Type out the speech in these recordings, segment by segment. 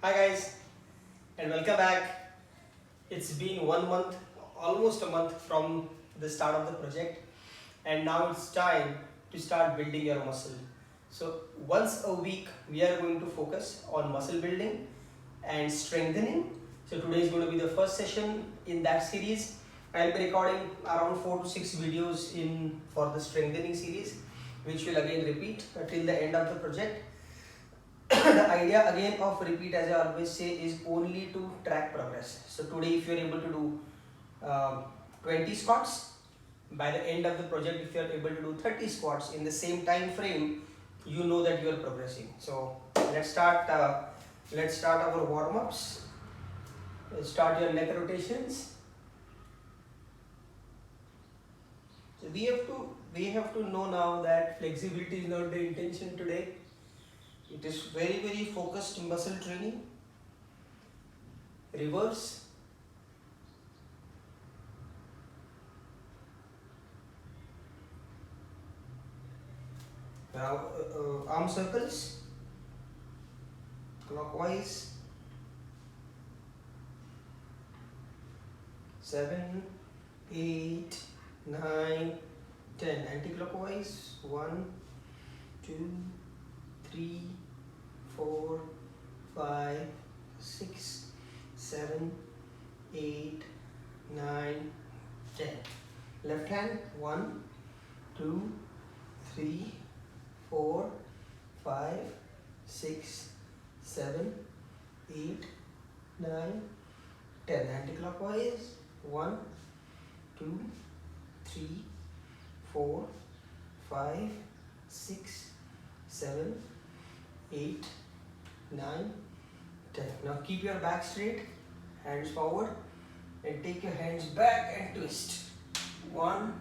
Hi guys, and welcome back. It's been 1 month, almost a month from the start of the project, and now it's time to start building your muscle. So, once a week, we are going to focus on muscle building and strengthening. So, today is going to be the first session in that series. I'll be recording around 4 to 6 videos in for the strengthening series, which will again repeat till the end of the project. The idea again of repeat, as I always say, is only to track progress. So today if you are able to do 20 squats, by the end of the project if you are able to do 30 squats in the same time frame, you know that you are progressing. So let's start our warm-ups. Let's start your neck rotations. So we have to know now that flexibility is not the intention today. It is very focused muscle training. Reverse. Now arm circles clockwise. 7, 8, 9, 10. Anti-clockwise. 1, 2, 3, 4, 5, 6, 7, 8, 9, 10. Left hand. 1, 2, 3, 4, 5, 6, 7, 8, 9, 10. Anti-clockwise. 1, 2, 3, 4, 5, 6, 7, 8, 9, 10. Now keep your back straight, hands forward, and take your hands back and twist. 1,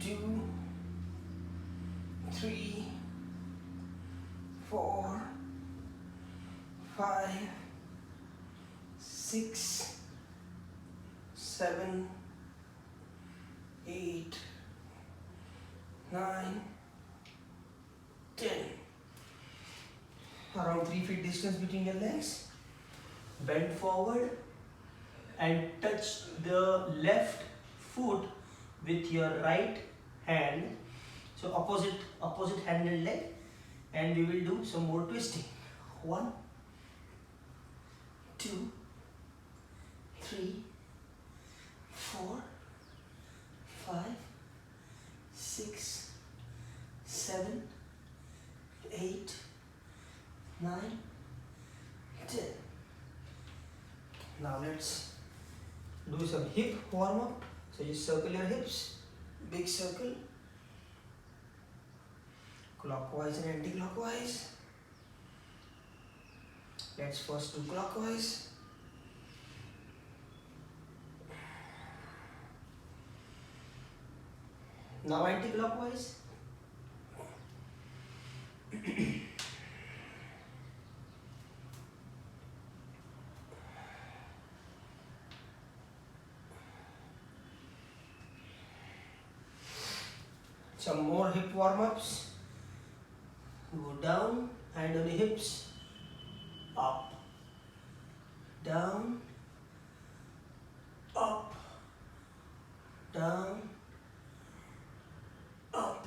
2, 3, 4, 5, 6, 7, 8, 9, 10. Around 3 feet distance between your legs. Bend forward and touch the left foot with your right hand. So opposite handed leg, and we will do some more twisting. 1, 2, 3, 4, 5, 6, 7, 8, 9, 10. Now let's do some hip warm up. So just circle your hips, big circle, clockwise and anti-clockwise. Let's first do clockwise. Now anti-clockwise. Some more hip warm-ups. Go down, hand on the hips, up, down, up, down, up,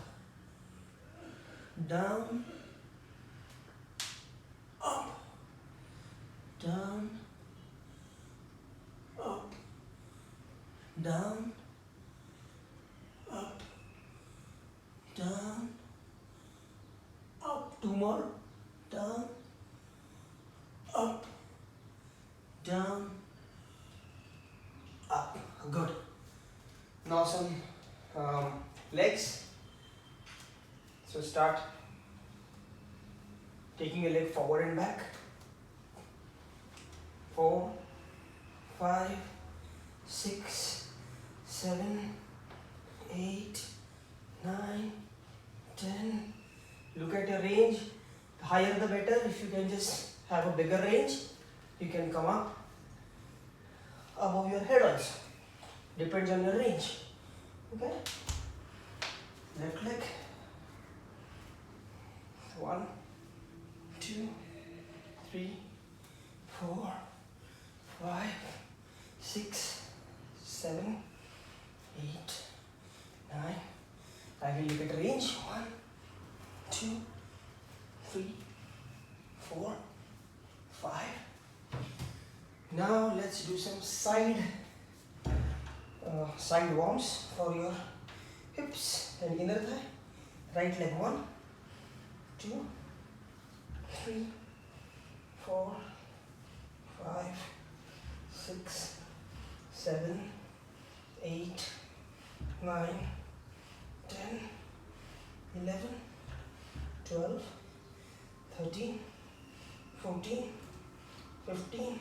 down, up, down, up, down, up, down, up. 2 more. Down, up, down, up. Good. Now some legs. So start taking a leg forward and back. 4, 5, 6, 7, 8, 9, 10. Look at your range. The higher the better. If you can just have a bigger range, you can come up above your head also. Depends on your range. Okay. Left leg. 1, 2, 3, 4, 5, 6, 7, 8, 9. I will look at range. 1, 2, 3, 4, 5. Now let's do some side warms for your hips and inner thigh. Right leg. 1, 2, 3, 4, 5, 6, 7, 8, 9, 10, 11, 12, 13, 14, 15,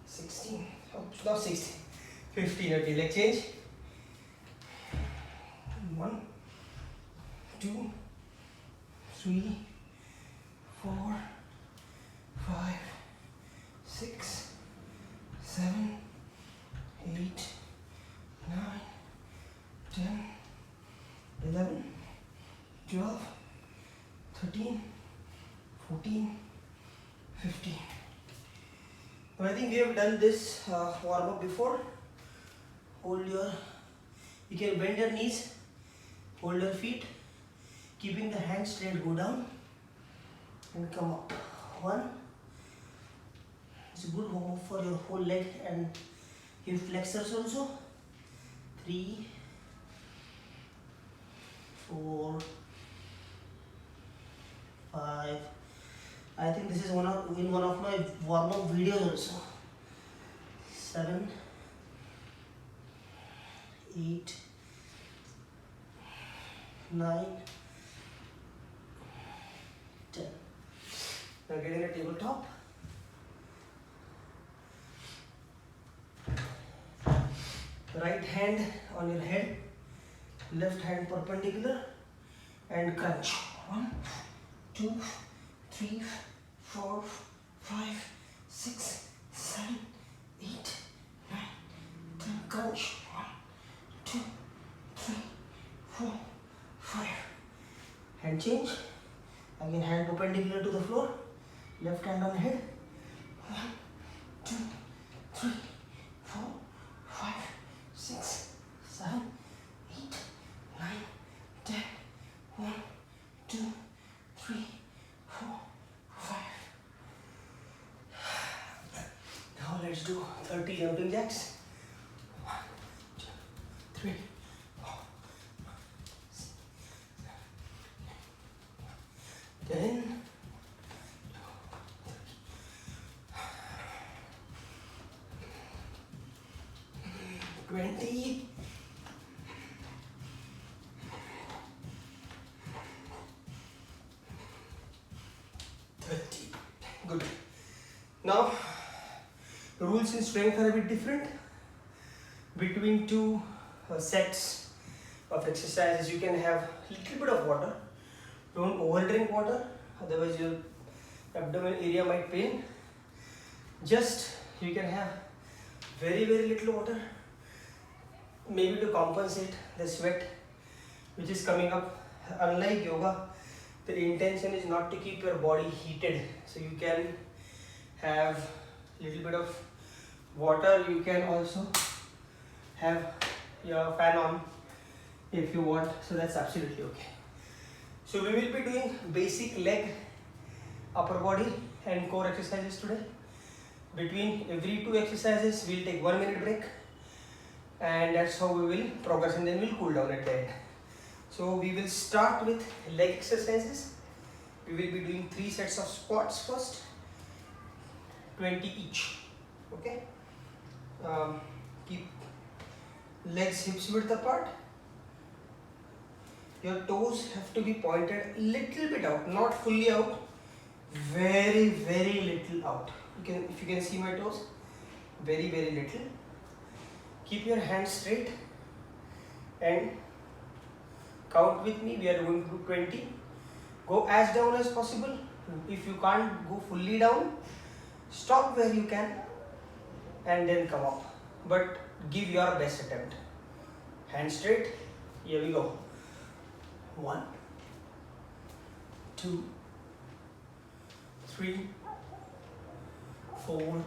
16. Oh, not 16. 15. Okay, leg change. 1, 2, 3, 4, 5, 6, 7, 8, 9, 10, 11, 12, 13, 14, 15. Now I think we have done this warm up before. You can bend your knees, hold your feet, keeping the hands straight, go down and come up. 1. It's a good warm up for your whole leg and hip flexors also. 3, 4, 5. I think this is in one of my warm up videos also. 7, 8, 9, 10. Now getting a tabletop. Right hand on your head, left hand perpendicular and crunch. 1, 2, 3, 4, 5, 6, 7, 8, 9, 10. Crunch. 1, 2, 3, 4, 5. Hand change. Again, hand perpendicular to the floor. Left hand on head. 1, 2, 3, 4, 5, 6, 7, 8, 9, 10. 1, 2, 3, 4, 5. Now let's do 30 jumping jacks. 1, 2, 3, 4, 10. 20. 30. Good. Now, rules in strength are a bit different. Between two sets of exercises, you can have little bit of water. Don't over drink water, otherwise your abdomen area might pain. Just you can have very little water, maybe to compensate the sweat which is coming up. Unlike yoga, the intention is not to keep your body heated, so you can have little bit of water. You can also have your fan on if you want, so that's absolutely okay. So we will be doing basic leg, upper body and core exercises today. Between every two exercises we'll take 1 minute break, and that's how we will progress, and then we'll cool down at the end. So we will start with leg exercises. We will be doing 3 sets of squats first, 20 each. Okay. Keep legs hips width apart. Your toes have to be pointed a little bit out, not fully out, very little out. If you can see my toes, very little. Keep your hands straight and count with me. We are going to do 20. Go as down as possible. If you can't go fully down, stop where you can and then come up, but give your best attempt. Hands straight. Here we go. 1, 2, 3, 4,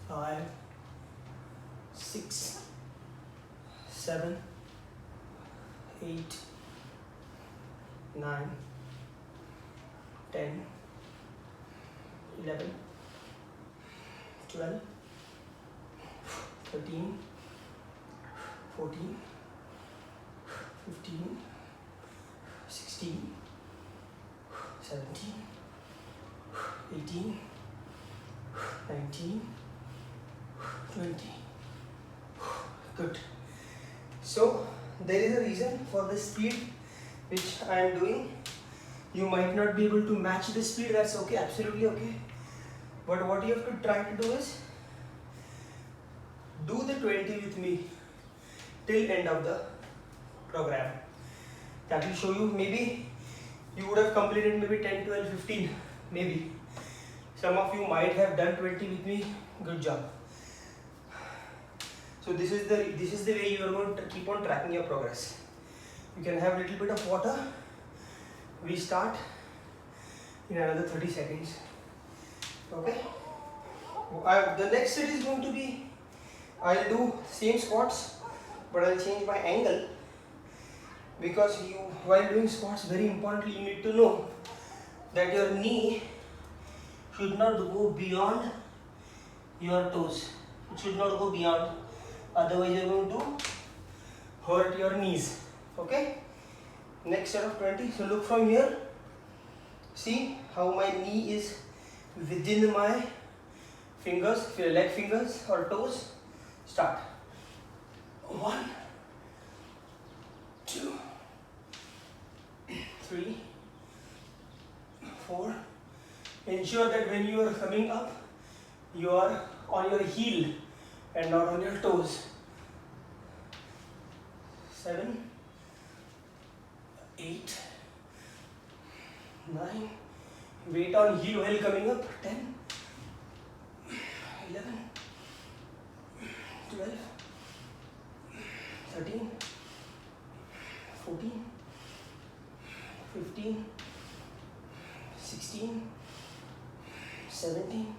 5, 6, 7, 8, 9, 10, 11, 12, 13, 14, 15, 16, 17, 18, 19, 20. Good. So there is a reason for the speed which I am doing. You might not be able to match the speed, that's okay, absolutely okay. But what you have to try to do is do the 20 with me till end of the program. That will show you, maybe you would have completed maybe 10, 12, 15, maybe. Some of you might have done 20 with me, good job. So this is the way you are going to keep on tracking your progress. You can have a little bit of water. We start in another 30 seconds. Okay. The next set is going to be, I'll do same squats, but I'll change my angle, because you, while doing squats, very importantly, you need to know that your knee should not go beyond your toes. It should not go beyond, otherwise you're going to hurt your knees. Okay. Next set of 20. So look from here. See how my knee is within my fingers, leg fingers or toes. Start. 1, 2, 3, 4. Ensure that when you are coming up, you are on your heel and not on your toes. 7, 8, 9. Weight on heel while coming up. 10, 11, 12, 13, 14, 15, 16, 17,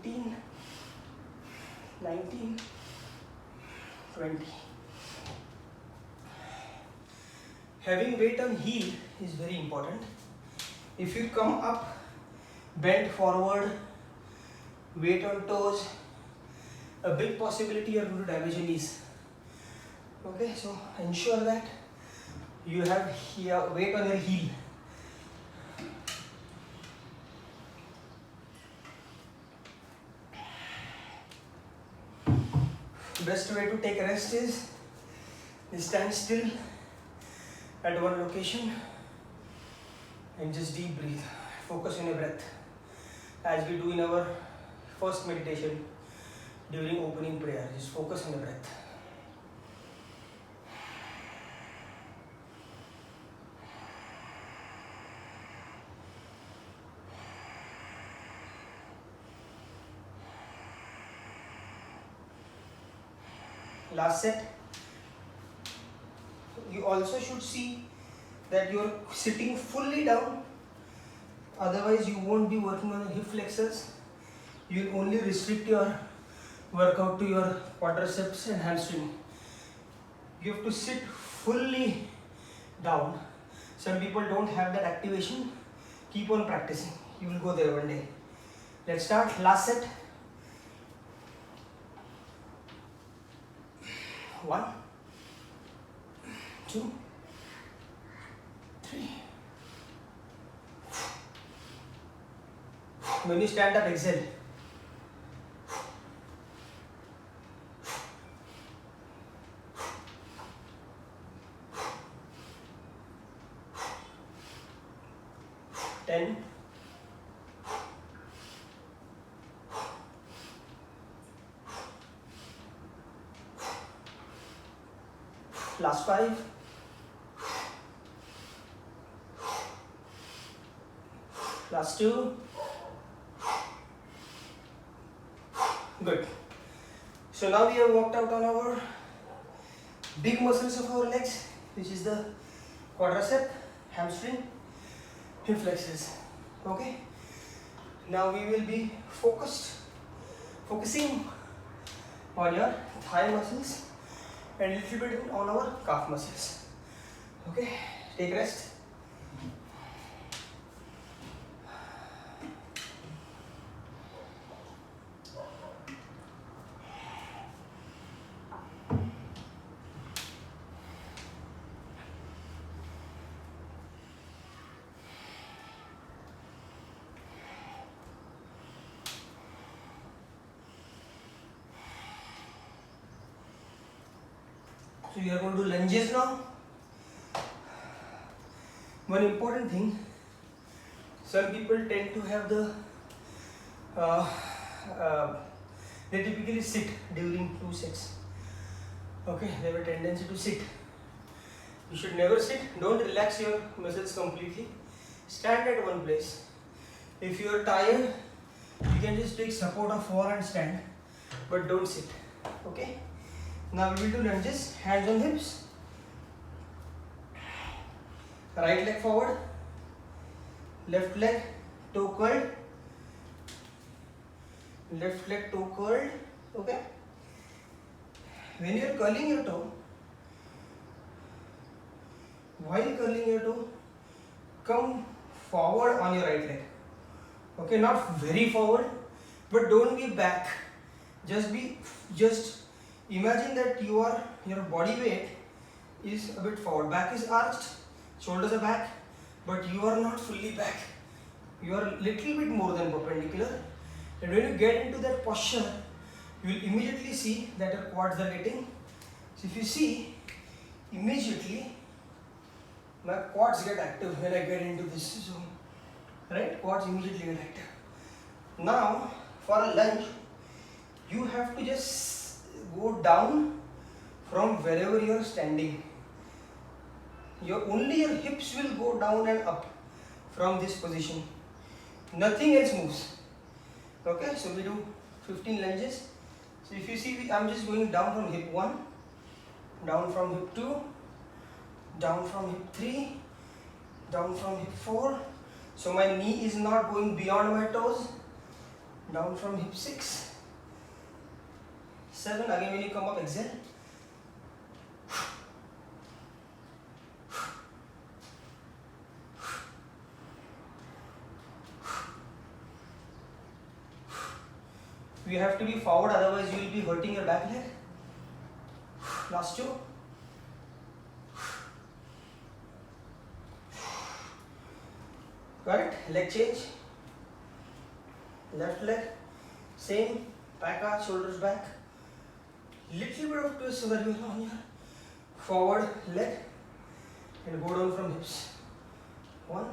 18, 19, 20. Having weight on heel is very important. If you come up, bend forward, weight on toes, a big possibility you are going to damage your knees. Okay, so ensure that you have here weight on your heel. Best way to take rest is stand still at one location and just deep breathe. Focus on your breath, as we do in our first meditation during opening prayer. Just focus on the breath. Last set. You also should see that you are sitting fully down, otherwise you won't be working on the hip flexors. You will only restrict your workout to your quadriceps and hamstring. You have to sit fully down. Some people don't have that activation. Keep on practicing. You will go there one day. Let's start. Last set. 1, 2, 3. When you stand up, exhale. Ten. Last 5. Last 2. Good. So now we have worked out on our big muscles of our legs, which is the quadricep, hamstring, hip flexors. Okay. Now we will be focusing on your thigh muscles and a little bit on our calf muscles. Okay, take rest. So you are going to do lunges now. One important thing, some people tend to have the they typically sit during 2 sets. Okay, they have a tendency to sit. You should never sit. Don't relax your muscles completely. Stand at one place. If you are tired, you can just take support of wall and stand, but don't sit. Okay. Now we will do lunges. Hands on hips. Right leg forward. Left leg toe curled. Left leg toe curled. Okay. When you are curling your toe, while curling your toe, come forward on your right leg. Okay, not very forward, but don't be back. Just imagine that your body weight is a bit forward. Back is arched, shoulders are back, but you are not fully back. You are a little bit more than perpendicular. And when you get into that posture, you will immediately see that your quads are getting. So if you see, immediately my quads get active when I get into this zone. Right? Quads immediately get active. Now, for a lunge, you have to just go down from wherever you are standing. Only your hips will go down and up from this position. Nothing else moves. Okay, so we do 15 lunges. So if you see, I'm just going down from hip 1, down from hip 2, down from hip 3, down from hip 4. So my knee is not going beyond my toes. Down from hip 6, 7. Again when you come up, exhale. You have to be forward, otherwise you will be hurting your back leg. Last 2. Got it? Leg change. Left leg, same, back arch, shoulders back. Little bit of twist so that you are on your forward leg and go down from hips. 1.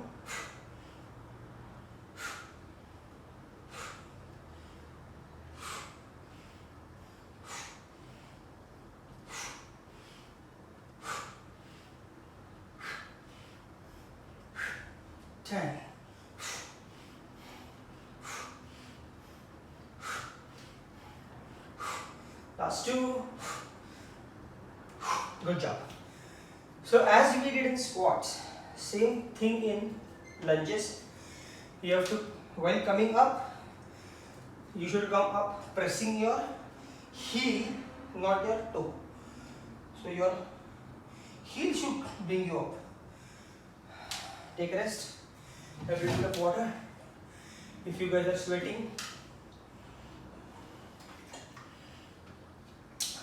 10. Last 2. Good job. So as we did in squats, same thing in lunges. You have to, while coming up, you should come up pressing your heel, not your toe. So your heel should bring you up. Take a rest. Have a little bit of water. If you guys are sweating,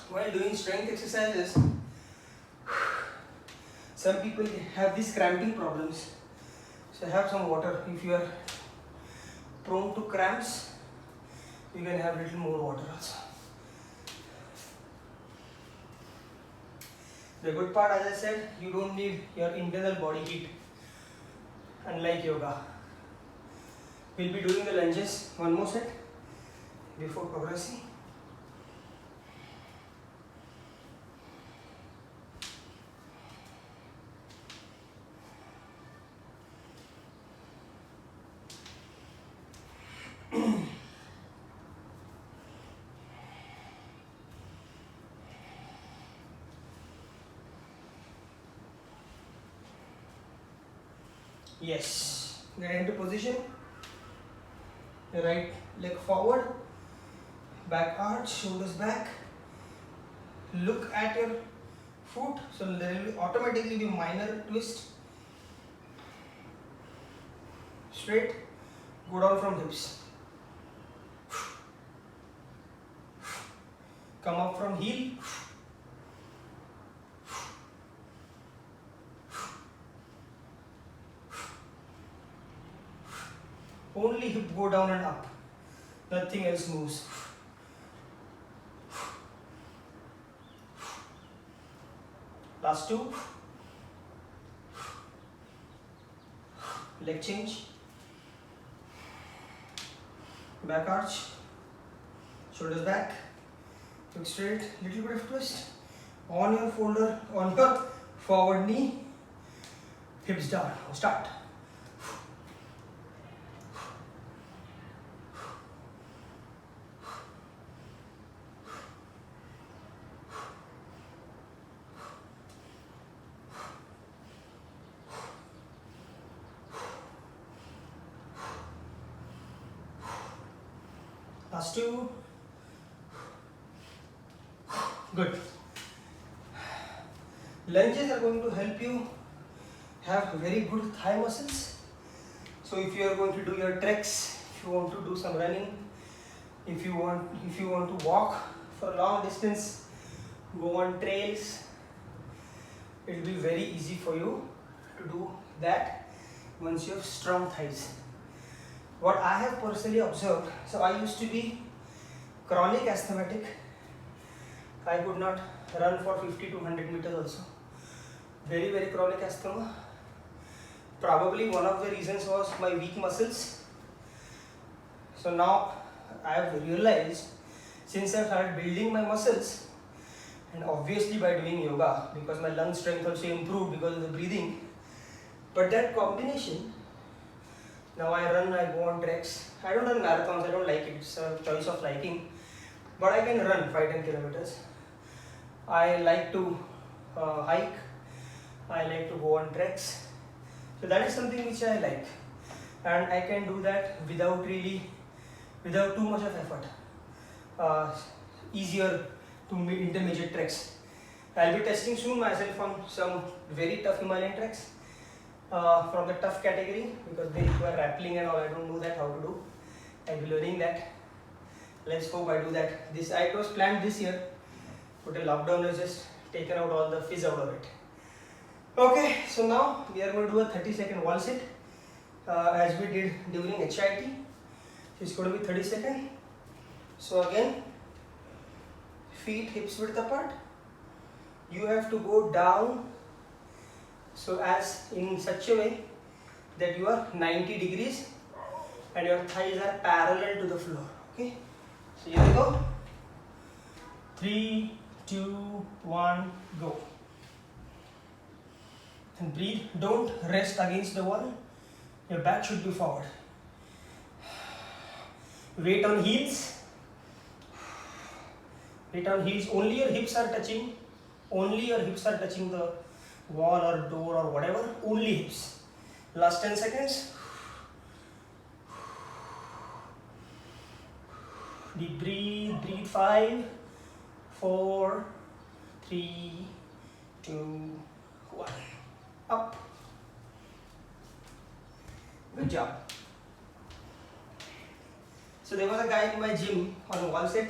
while doing strength exercises, some people have these cramping problems. So have some water. If you are prone to cramps, you can have a little more water also. The good part, as I said, you don't need your internal body heat, unlike yoga. We'll be doing the lunges one more set before progressing. Yes, get into position. Your right leg forward, back arch, shoulders back. Look at your foot, so there will automatically be minor twist. Straight, go down from hips. Come up from heel. Only hip go down and up. Nothing else moves. Last two. Leg change. Back arch. Shoulders back. Look straight. Little bit of twist. On your forward knee. Hips down. Start. Last two. Good. Lunges are going to help you have very good thigh muscles. So if you are going to do your treks, if you want to do some running, if you want to walk for a long distance, go on trails, it will be very easy for you to do that once you have strong thighs. What I have personally observed, so I used to be chronic asthmatic. I could not run for 50 to 100 meters also. Very, very chronic asthma. Probably one of the reasons was my weak muscles. So now I have realized, since I started building my muscles, and obviously by doing yoga, because my lung strength also improved because of the breathing. But that combination, now I run, I go on treks. I don't run marathons, I don't like it, it's a choice of liking. But I can run 5-10 kilometers. I like to hike, I like to go on treks. So that is something which I like. And I can do that without too much of effort. Easier to intermediate treks. I'll be testing soon myself on some very tough Himalayan treks. From the tough category, because they require rappelling and all. I don't know that how to do. I'll be learning that. Let's hope I do that. It was planned this year, but the lockdown has just taken out all the fizz out of it. Okay, so now we are going to do a 30-second wall sit as we did during HIIT. It's going to be 30 seconds. So again, feet hips width apart. You have to go down. So as in such a way that you are 90 degrees and your thighs are parallel to the floor. Okay. So here we go. 3, 2, 1, go. And breathe. Don't rest against the wall. Your back should be forward. Weight on heels. Weight on heels. Only your hips are touching. Only your hips are touching the wall or door or whatever, only hips. Last 10 seconds. Deep breathe, 5, 4, 3, 2, 1. Up. Good job. So there was a guy in my gym on a wall sit.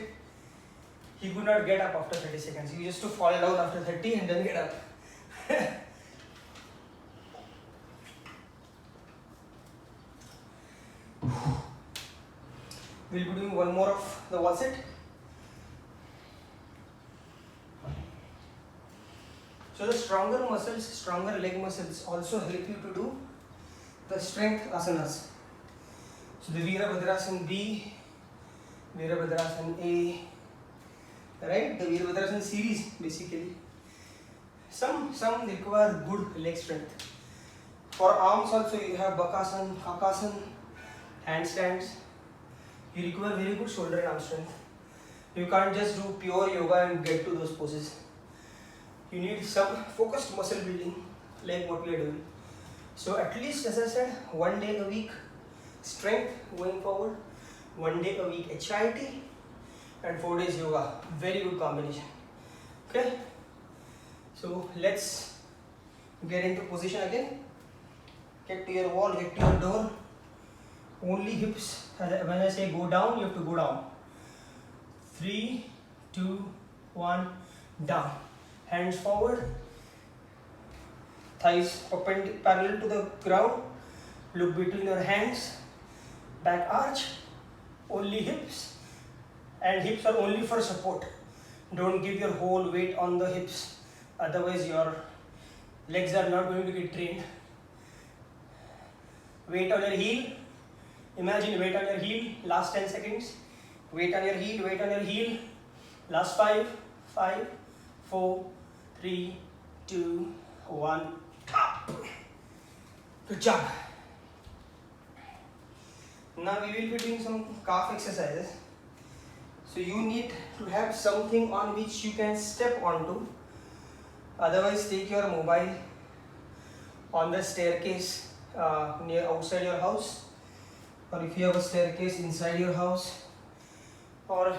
He could not get up after 30 seconds. He used to fall down after 30 and then get up. We'll be doing one more of the wall sit. So the stronger muscles, stronger leg muscles also help you to do the strength asanas. So the Virabhadrasana B, Virabhadrasana A, right? The Virabhadrasana series basically. Some require good leg strength. For arms also you have Bakasana, Hakasana, handstands. You require very good shoulder and arm strength. You can't just do pure yoga and get to those poses. You need some focused muscle building like what we are doing. So at least, as I said, one day a week strength going forward. 1 day a week HIIT and 4 days yoga. Very good combination. Okay, so let's get into position again. Get to your wall, get to your door. Only hips. When I say go down, you have to go down. 3, 2, 1, down. Hands forward. Thighs parallel to the ground. Look between your hands. Back arch. Only hips. And hips are only for support. Don't give your whole weight on the hips. Otherwise your legs are not going to get trained. Weight on your heel. Imagine weight on your heel. Last 10 seconds. Weight on your heel. Weight on your heel. Last 5, 5, 4, 3, 2, 1. Up. Good job. Now we will be doing some calf exercises. So you need to have something on which you can step onto. Otherwise, take your mobile on the staircase near outside your house, or if you have a staircase inside your house, or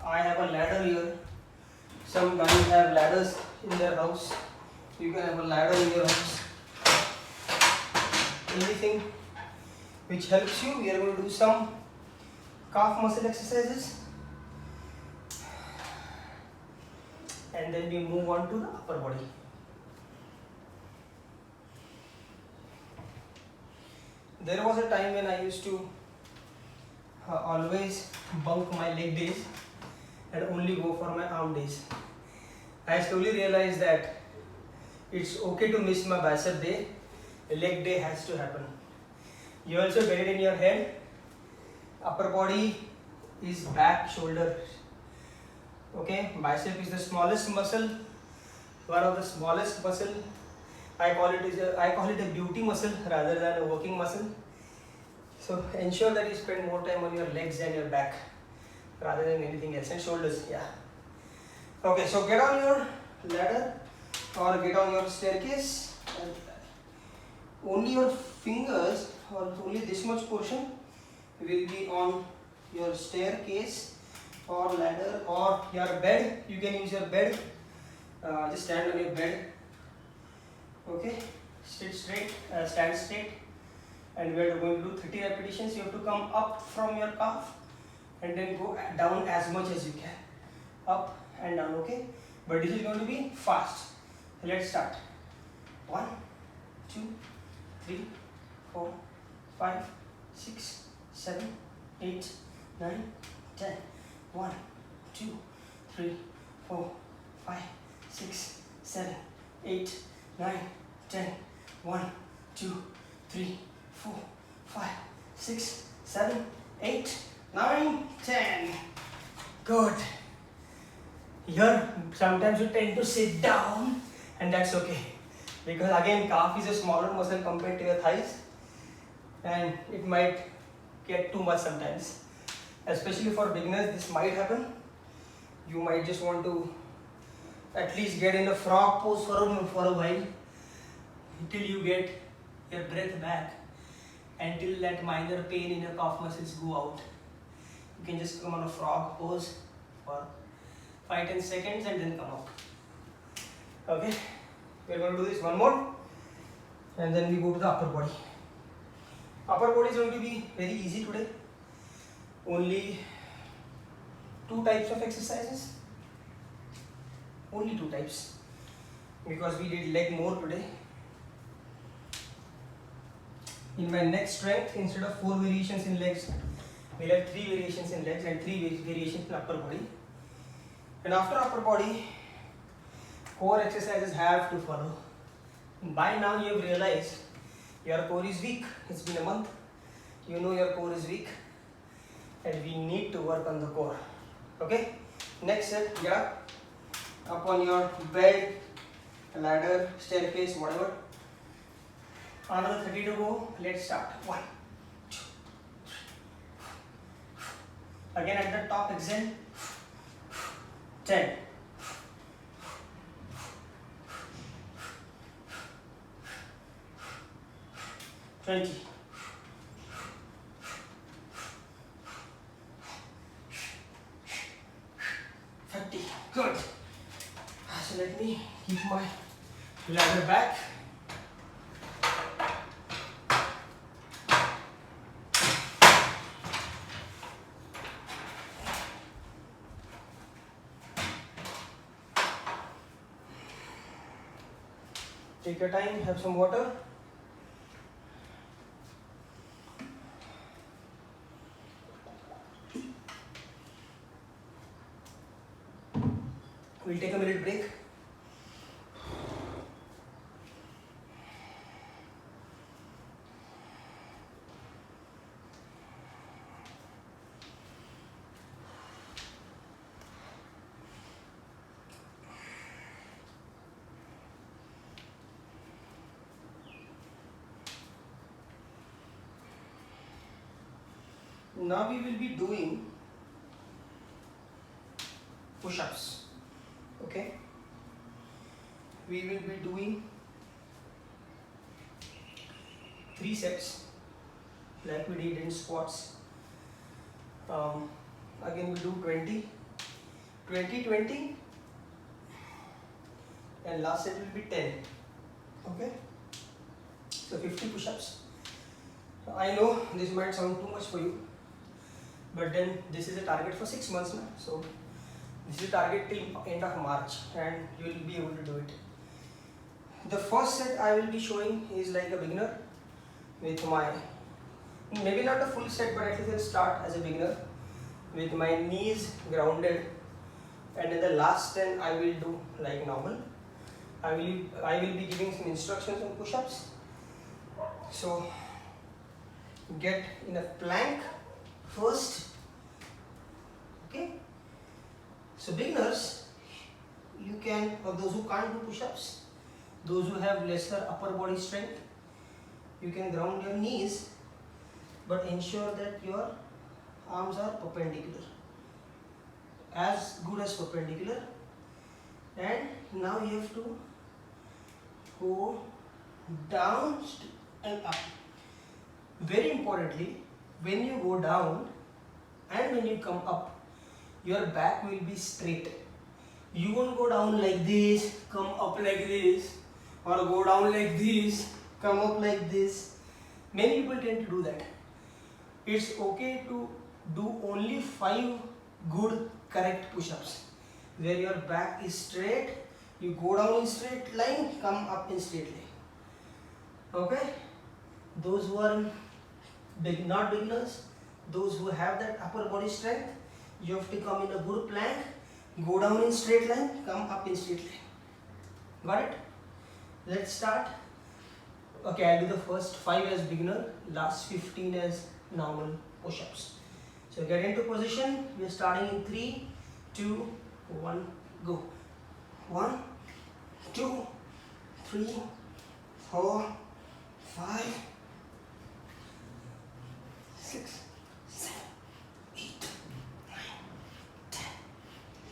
I have a ladder here. Some guys have ladders in their house. You can have a ladder in your house. Anything which helps you. We are going to do some calf muscle exercises. And then we move on to the upper body. There was a time when I used to always bunk my leg days and only go for my arm days. I slowly realized that it's okay to miss my bicep day. A leg day has to happen. You also get it in your head. Upper body is back, shoulder. Okay, bicep is the smallest muscle, one of the smallest muscle. I call it a beauty muscle rather than a working muscle. So ensure that you spend more time on your legs and your back rather than anything else, and shoulders. Yeah. Okay, so get on your ladder or get on your staircase. And only your fingers or only this much portion will be on your staircase or ladder or your bed. You can use your bed. Just stand on your bed. Okay, sit straight, stand straight, and we are going to do 30 repetitions. You have to come up from your calf and then go down as much as you can. Up and down, okay? But this is going to be fast. Let's start. 1, 2, 3, 4, 5, 6, 7, 8, 9, 10. 1, 2, 3, 4, 5, 6, 7, 8, 9, 10. 1, 2, 3, 4, 5, 6, 7, 8, 9, 10. Good. Here, sometimes you tend to sit down, and that's okay. Because again, calf is a smaller muscle compared to your thighs, and it might get too much sometimes. Especially for beginners, this might happen. You might just want to at least get in a frog pose for a while until you get your breath back, until that minor pain in your calf muscles go out. You can just come on a frog pose for 5-10 seconds and then come up. Okay, we're going to do this one more and then we go to the upper body. Upper body is going to be very easy today. Only 2 types of exercises. Only 2 types. Because we did leg more today. In my next strength, instead of 4 variations in legs, we'll have 3 variations in legs and 3 variations in upper body. And after upper body, core exercises have to follow. By now you have realized your core is weak. It's been a month. You know your core is weak. And we need to work on the core. Okay? Next set, get up on your bed, ladder, staircase, whatever. Another 30 to go. Let's start. 1, 2, 3. Again at the top, exhale. 10. 20. let me keep my ladder back. Take your time, have some water. We'll take a minute break. Now we will be doing push-ups. Okay, we will be doing 3 sets like we did in squats. Again we do 20, 20, 20, and last set will be 10. Okay, so 50 push-ups. I know this might sound too much for you, but then this is a target for 6 months now. So this is a target till end of March and you will be able to do it. The first set I will be showing is like a beginner with my, maybe not a full set, but at least I'll start as a beginner with my knees grounded, and in the last 10 I will do like normal. I will be giving some instructions on push-ups. So get in a plank first. Okay. So beginners, you can, or those who can't do push-ups, those who have lesser upper body strength, you can ground your knees, but ensure that your arms are perpendicular, as good as perpendicular. And now you have to go down and up. Very importantly, when you go down and when you come up, your back will be straight. You won't go down like this, come up like this, or go down like this, come up like this. Many people tend to do that. It's okay to do only 5 good correct push-ups where your back is straight, you go down in straight line, come up in straight line. Okay? Those who are not beginners, those who have that upper body strength, you have to come in a good plank, go down in straight line, come up in straight line. Got it? Let's start. Okay, I'll do the first 5 as beginner, last 15 as normal push-ups. So get into position. We are starting in 3, 2, 1, go. 1, 2, 3, 4, 5, 6, 7, 8, 9, 10,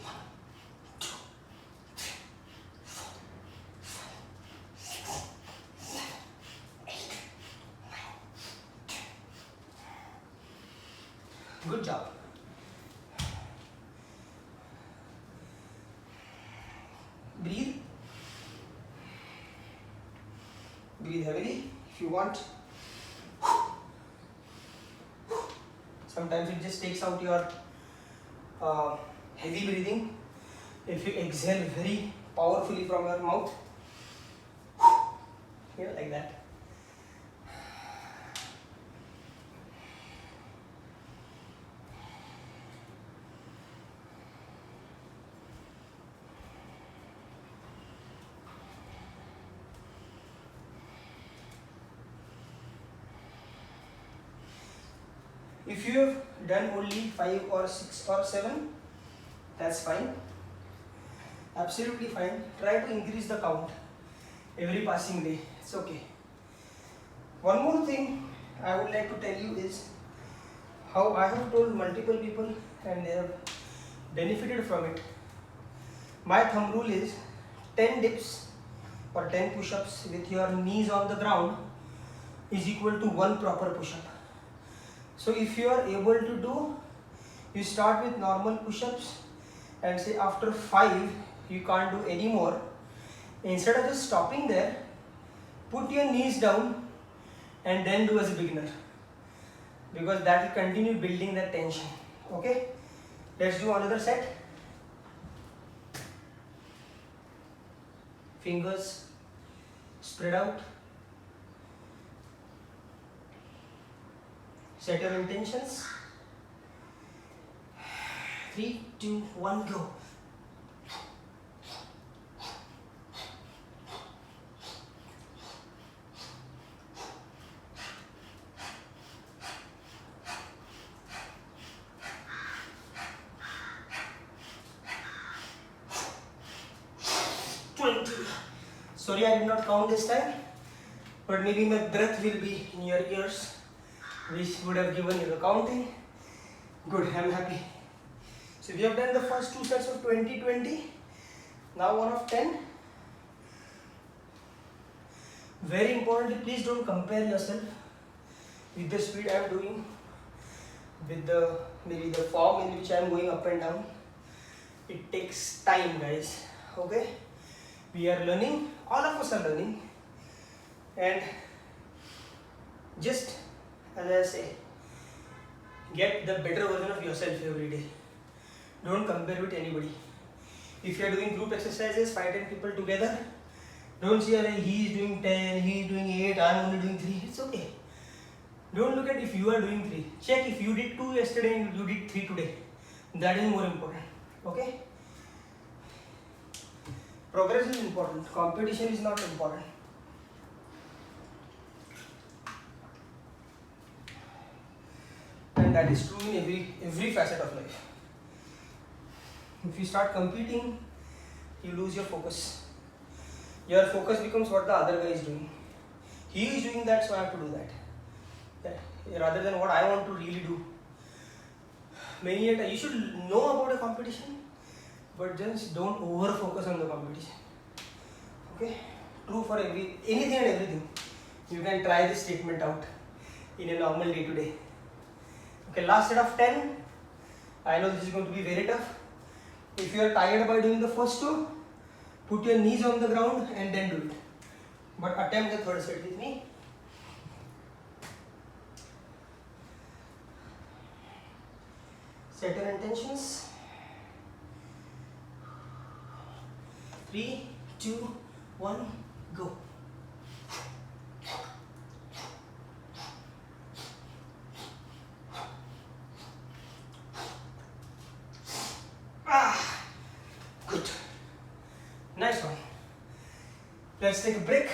1, 2, 3, 4, 5, 6, 7, 8, 9, 10. Good job. Breathe. Breathe heavily if you want. Sometimes it just takes out your heavy breathing. If you exhale very powerfully from your mouth, yeah, like that. If you have done only 5 or 6 or 7, that's fine. Absolutely fine. Try to increase the count every passing day. It's okay. One more thing I would like to tell you is how I have told multiple people and they have benefited from it. My thumb rule is 10 dips or 10 push-ups with your knees on the ground is equal to 1 proper push-up. So if you are able to do, you start with normal push-ups and say after 5 you can't do any more, instead of just stopping there, put your knees down and then do as a beginner, because that will continue building that tension. Okay, let's do another set. Fingers spread out. Set your intentions. 3, 2, 1, go. Sorry, I did not count this time, but maybe my breath will be in your ears, which would have given you the counting. Good, I'm happy. So we have done the first 2 sets of 20-20. Now one of 10. Very importantly, please don't compare yourself with the speed I am doing, with the maybe the form in which I am going up and down. It takes time, guys. Okay, we are learning. All of us are learning, and just as I say, get the better version of yourself every day. Don't compare with anybody. If you are doing group exercises, 5-10 people together, don't see like he is doing 10, he is doing 8, I am only doing 3. It's okay. Don't look at if you are doing 3. Check if you did 2 yesterday and you did 3 today. That is more important. Okay? Progress is important. Competition is not important. And that is true in every facet of life. If you start competing, you lose your focus. Your focus becomes what the other guy is doing. He is doing that, so I have to do that. Yeah. Rather than what I want to really do. Many a time, you should know about a competition, but just don't over focus on the competition. Okay? True for anything and everything. You can try this statement out in a normal day to day. Okay, last set of 10. I know this is going to be very tough. If you are tired by doing the first 2, put your knees on the ground and then do it. But attempt the third set with me. Set your intentions. 3, 2, 1, go. Good. Nice one. Let's take a break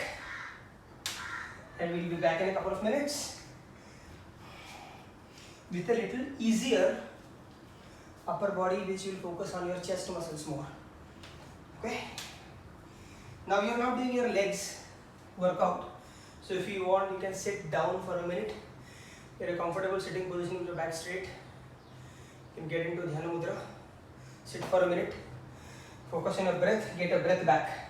and we'll be back in a couple of minutes with a little easier upper body, which will focus on your chest muscles more. Okay? Now you are not doing your legs workout. So if you want, you can sit down for a minute. Get a comfortable sitting position with your back straight. You can get into Dhyana Mudra. Sit for a minute. Focus on your breath. Get a breath back.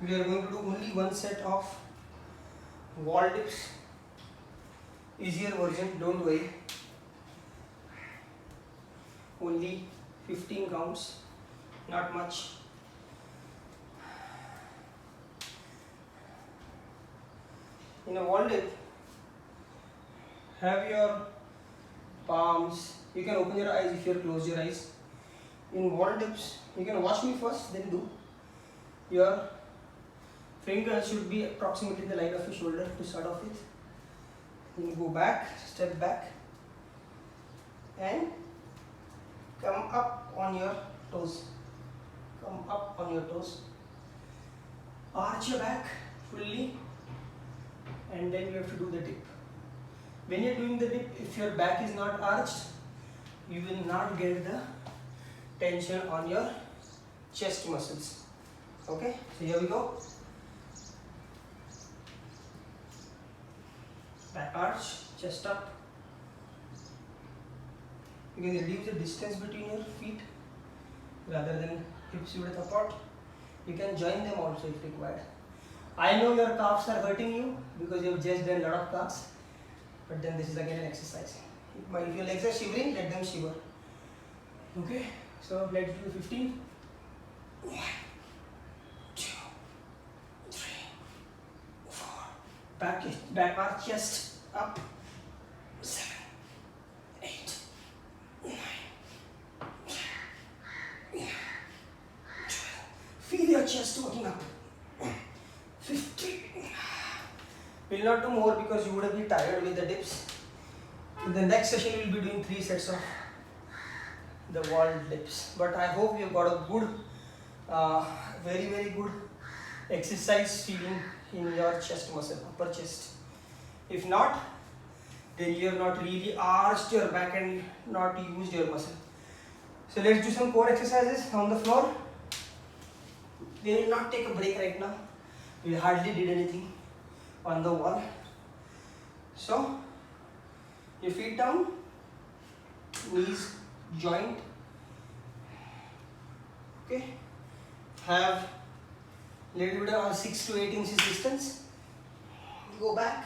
We are going to do only one set of wall dips. Easier version, don't worry. Only 15 counts, not much. In a wall dip, have your palms. You can open your eyes if you close your eyes. In wall dips, you can watch me first, then do. Your fingers should be approximately the line of your shoulder to start off with. Then go back, step back, and come up on your toes. Come up on your toes. Arch your back fully, and then you have to do the dip. When you're doing the dip, if your back is not arched, you will not get the tension on your chest muscles. Okay, so here we go. Back arch, chest up. You can reduce the distance between your feet rather than hips width apart. You can join them also if required. I know your calves are hurting you because you have just done a lot of calves, but then this is again an exercise. If your legs are shivering, let them shiver. Okay, so let's do 15. 1, 2, 3, 4. Back arch chest up. 7, 8, 9, 10, 12. Feel your chest working up. 50. We'll not do more because you would have been tired with the dips. In the next session, we'll be doing 3 sets of the wall dips. But I hope you got a good, very good exercise feeling in your chest muscle, upper chest. If not, then you have not really arched your back and not used your muscle. So let's do some core exercises on the floor. We will not take a break right now. We hardly did anything on the wall. So your feet down, knees joint. Okay. Have little bit of 6 to 8 inches distance. Go back.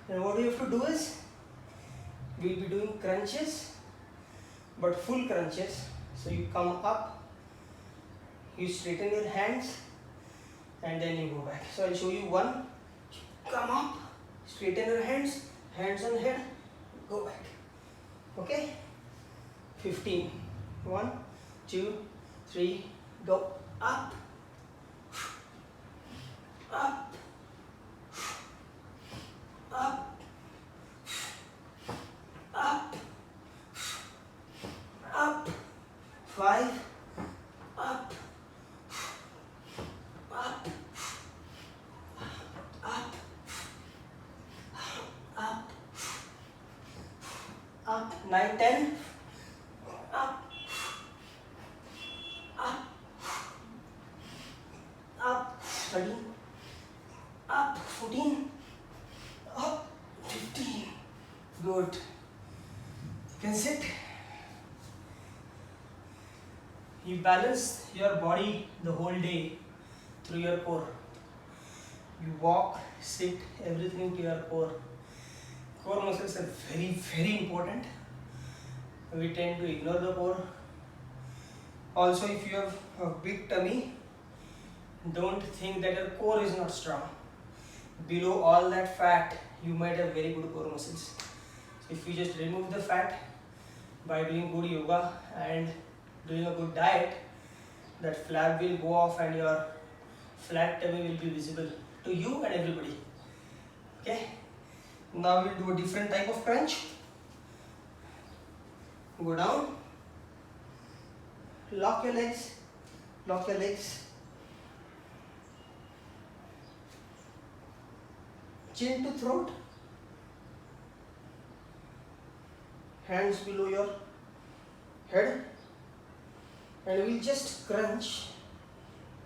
And what you have to do is, we'll be doing crunches, but full crunches. So you come up, you straighten your hands, and then you go back. So I'll show you one. Come up, straighten your hands, hands on head, go back. Okay? 15. 1, 2, 3, go up, up, up, up, up. 5, up, up, up, up, up. 9, 10, up, up, up. 13, up. 14, up. 15. Good. You can sit. You balance your body the whole day through your core. You walk, sit, everything to your core. Core muscles are very important. We tend to ignore the core. Also, if you have a big tummy, don't think that your core is not strong. Below all that fat, you might have very good core muscles. So if you just remove the fat by doing good yoga and doing a good diet, that flab will go off and your flat tummy will be visible to you and everybody. Okay? Now we'll do a different type of crunch. Go down. Lock your legs. Lock your legs. Chin to throat. Hands below your head. And we'll just crunch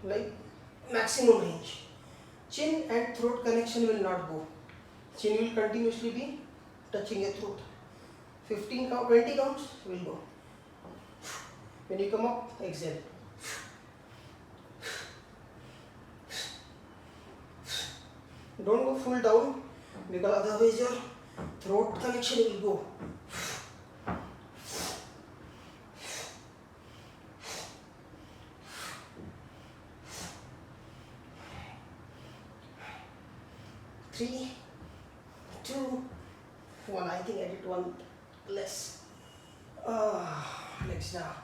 like maximum range. Chin and throat connection will not go. Chin will continuously be touching your throat. 15 count, 20 counts will go. When you come up, exhale. Don't go full down because otherwise your throat connection will go. Three, 2, 1. I think I did one less. Legs down.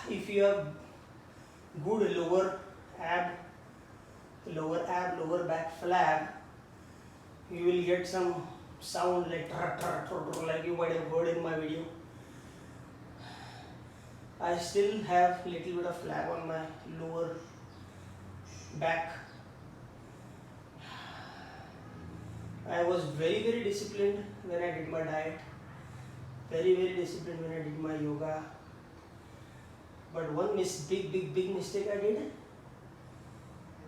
If you have good lower lower back flab, you will get some sound like like you might have heard in my video. I still have little bit of flab on my lower back. I was very disciplined when I did my diet, very disciplined when I did my yoga. But one big mistake I did,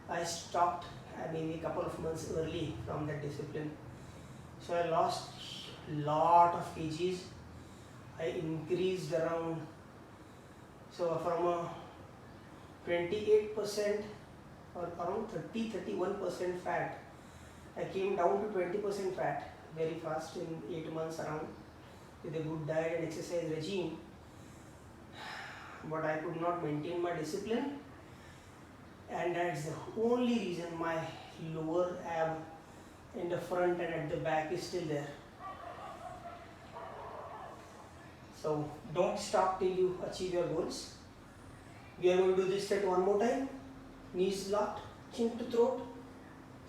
I stopped maybe a couple of months early from that discipline. So I lost lot of kgs. I increased around, so from a 28% or around 31% fat. I came down to 20% fat very fast in 8 months around with a good diet and exercise regime. But I could not maintain my discipline, and that's the only reason my lower ab in the front and at the back is still there. So don't stop till you achieve your goals. We are going to do this set one more time. Knees locked, chin to throat,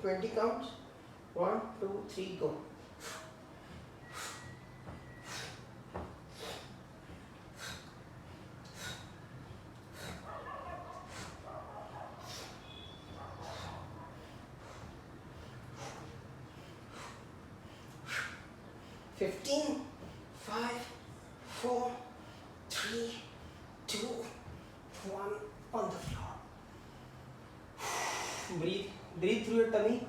20 counts. 1, 2, 3, go. Fifteen, 5, 4, 3, 2, 1 on the floor. Breathe through your tummy.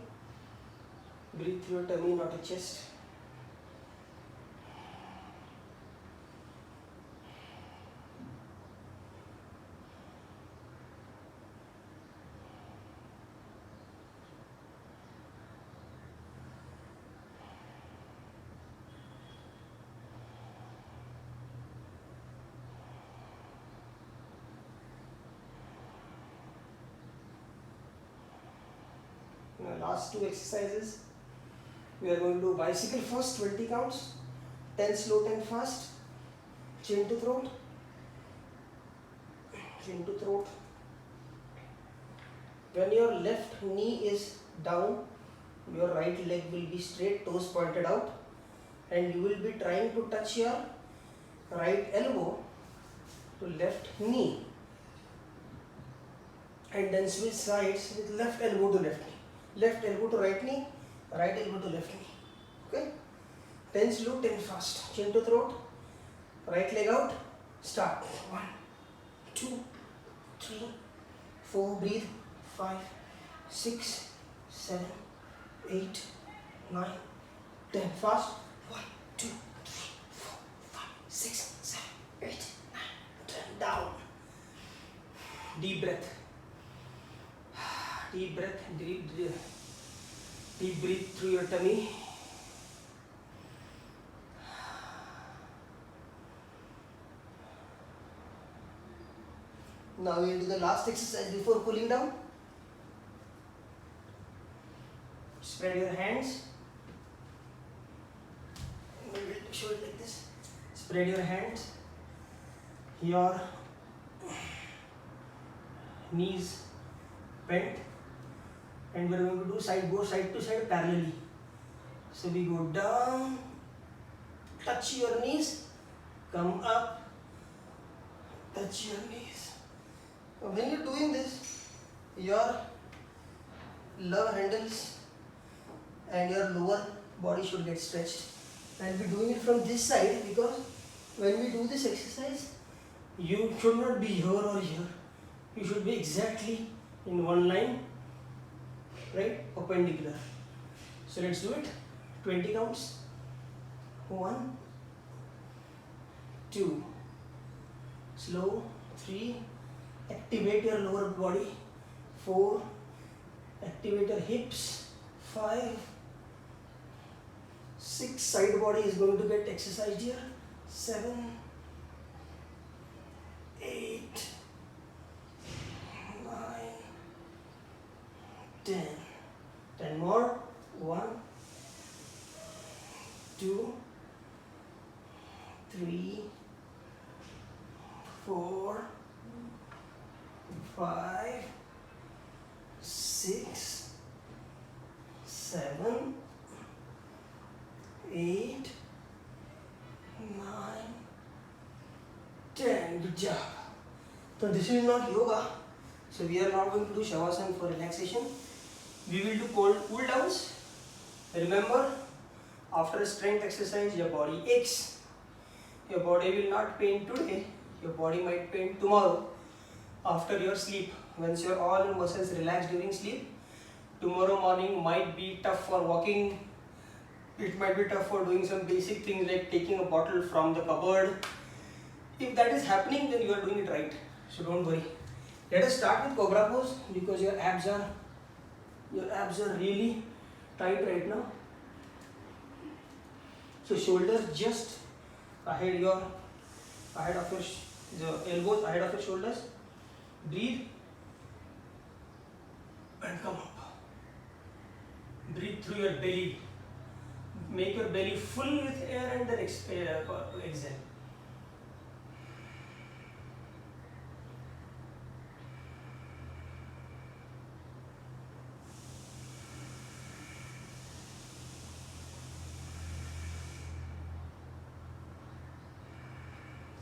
Breathe through your tummy, not a chest. Now last two exercises. We are going to do bicycle first, 20 counts, 10 slow, 10 fast, chin to throat, chin to throat. When your left knee is down, your right leg will be straight, toes pointed out, and you will be trying to touch your right elbow to left knee, and then switch sides with left elbow to left knee, left elbow to right knee, right elbow to left knee. Okay? 10 slow, 10 fast. Chin to throat, right leg out, start. 1, 2, 3, 4, breathe. 5, 6, 7, 8, 9, 10. Fast. 1, 2, 3, 4, 5, 6, 7, 8, 9, 10. Down. Deep breath. Deep breath. Deep breathe through your tummy. Now we will do the last exercise before cooling down. Spread your hands. We will show it like this. Spread your hands. Your knees bent. And we are going to do go side to side parallelly. So we go down, touch your knees, come up, touch your knees. Now when you are doing this, your love handles and your lower body should get stretched. And we are doing it from this side because when we do this exercise, you should not be here or here. You should be exactly in one line. Right? Perpendicular. So let's do it. 20 counts. 1, 2. Slow. 3. Activate your lower body. 4. Activate your hips. 5. 6. Side body is going to get exercised here. 7. 8. 9. 10. 10 more. 1, 2, 3, 4, 5, 6, 7, 8, 9, 10. Good job. So this is not yoga. So we are not going to do Shavasana for relaxation. We will do cool downs. Remember, after a strength exercise, your body aches. Your body will not pain today. Your body might pain tomorrow after your sleep. Once your all muscles relax during sleep, tomorrow morning might be tough for walking. It might be tough for doing some basic things like taking a bottle from the cupboard. If that is happening, then you are doing it right. So don't worry. Let us start with cobra pose because your abs are really tight right now. So shoulders just ahead of your elbows, ahead of your shoulders. Breathe and come up. Breathe through your belly. Make your belly full with air and then exhale.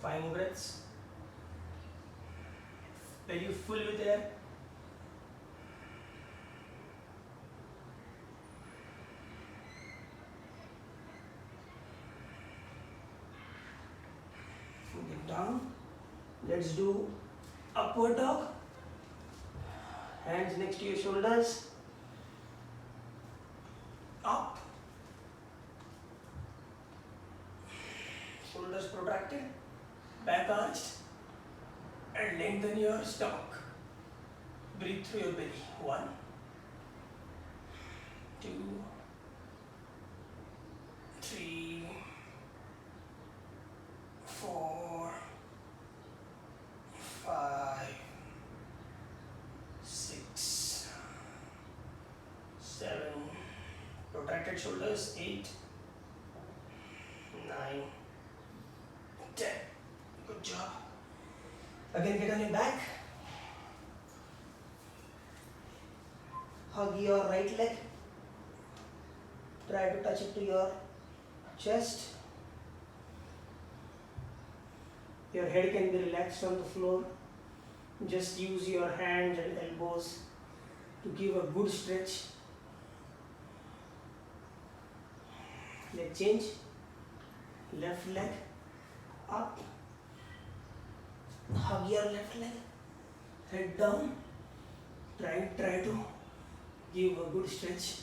Five more breaths. Belly full with air. Get down. Let's do upward dog. Hands next to your shoulders. Up. Shoulders protracted. Back arched. And lengthen your stomach. Breathe through your belly. 1, 2, 3, 4, 5, 6, 7. Protracted shoulders. 8, 9, 10. Good job. Again, get on your back. Hug your right leg. Try to touch it to your chest. Your head can be relaxed on the floor. Just use your hands and elbows to give a good stretch. Leg change. Left leg up. Hug your left leg. Head down. Try to give a good stretch.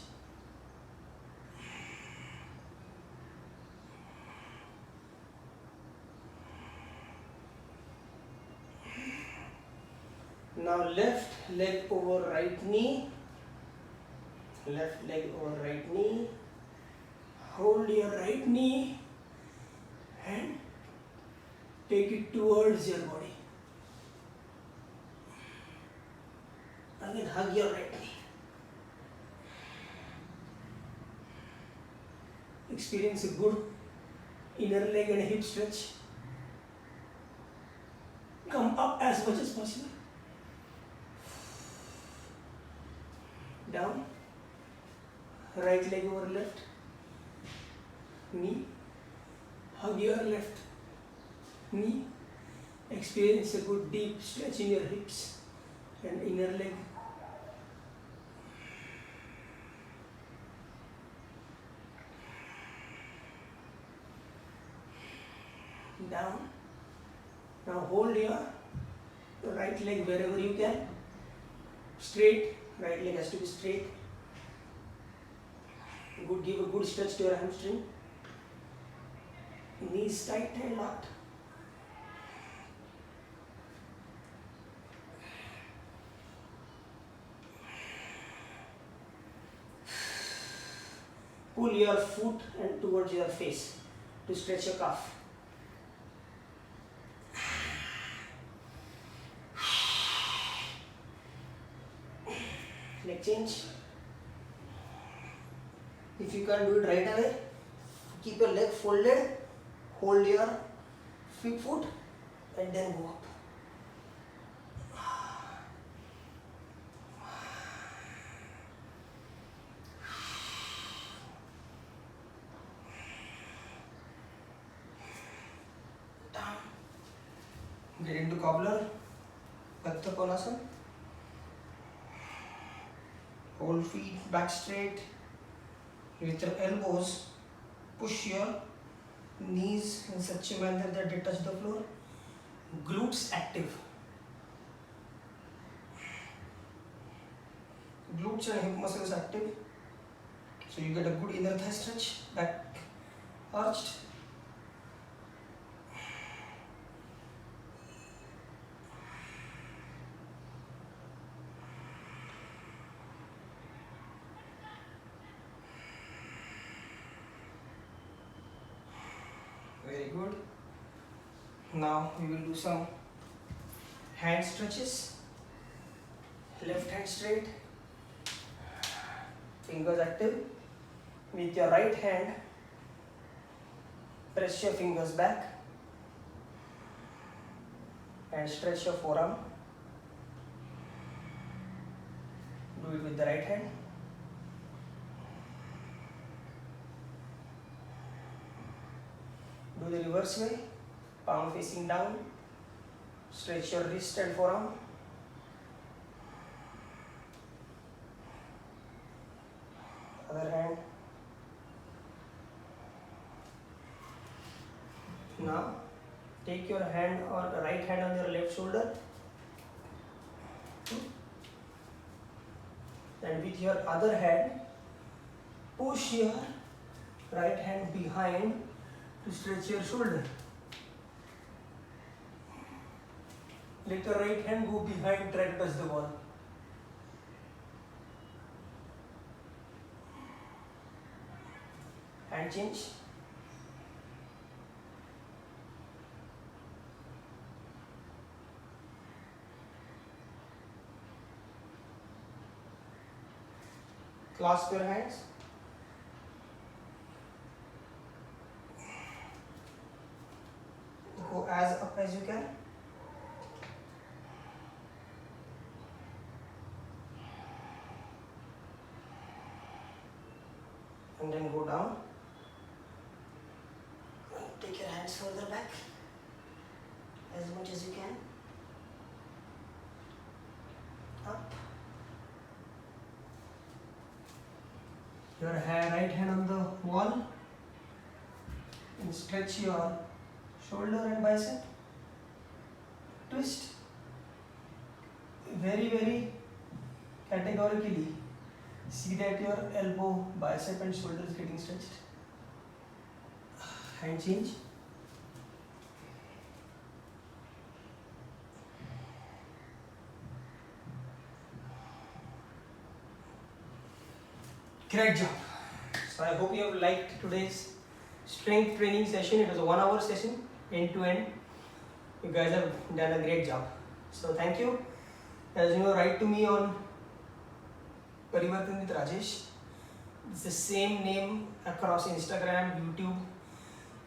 Now left leg over right knee. Left leg over right knee. Hold your right knee and take it towards your body. Again, hug your right knee. Experience a good inner leg and hip stretch. Come up as much as possible. Down. Right leg over left knee. Hug your left knee. Experience a good deep stretch in your hips and inner leg. Down. Now hold your right leg wherever you can. Straight. Right leg has to be straight. Good. Give a good stretch to your hamstring. Knees tight and locked. Pull your foot and towards your face to stretch your calf. Leg change. If you can't do it right away, keep your leg folded, hold your foot and then go up. Down. Get into cobbler, Baddha Konasana. Hold feet back straight. With your elbows, push your knees in such a manner that they touch the floor. Glutes active. Glutes and hip muscles active. So you get a good inner thigh stretch, back arched. Very good. Now we will do some hand stretches. Left hand straight, fingers active. With your right hand, press your fingers back and stretch your forearm. Do it with the right hand. Do the reverse way, palm facing down. Stretch your wrist and forearm. Other hand. Now take your hand or the right hand on your left shoulder and with your other hand push your right hand behind to stretch your shoulder. Let your right hand go behind, try to touch the wall. Hand change. Clasp your hands. Go as up as you can. And then go down. Take your hands further back as much as you can. Up. Your right hand on the wall and stretch your shoulder and bicep. Twist. Very categorically see that your elbow, bicep and shoulder is getting stretched. Hand change. Great job. So I hope you have liked today's strength training session. It was a 1 hour session, end to end. You guys have done a great job. So thank you. As you know, write to me on Parivartan with Rajesh. It's the same name across Instagram, YouTube,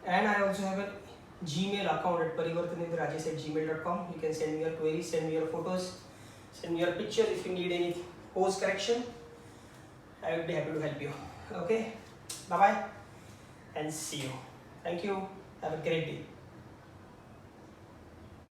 and I also have a Gmail account at parivartanwithrajesh@gmail.com. You can send me your queries, send me your photos, send me your pictures if you need any pose correction. I will be happy to help you. Okay, bye bye and see you. Thank you. Have a great day.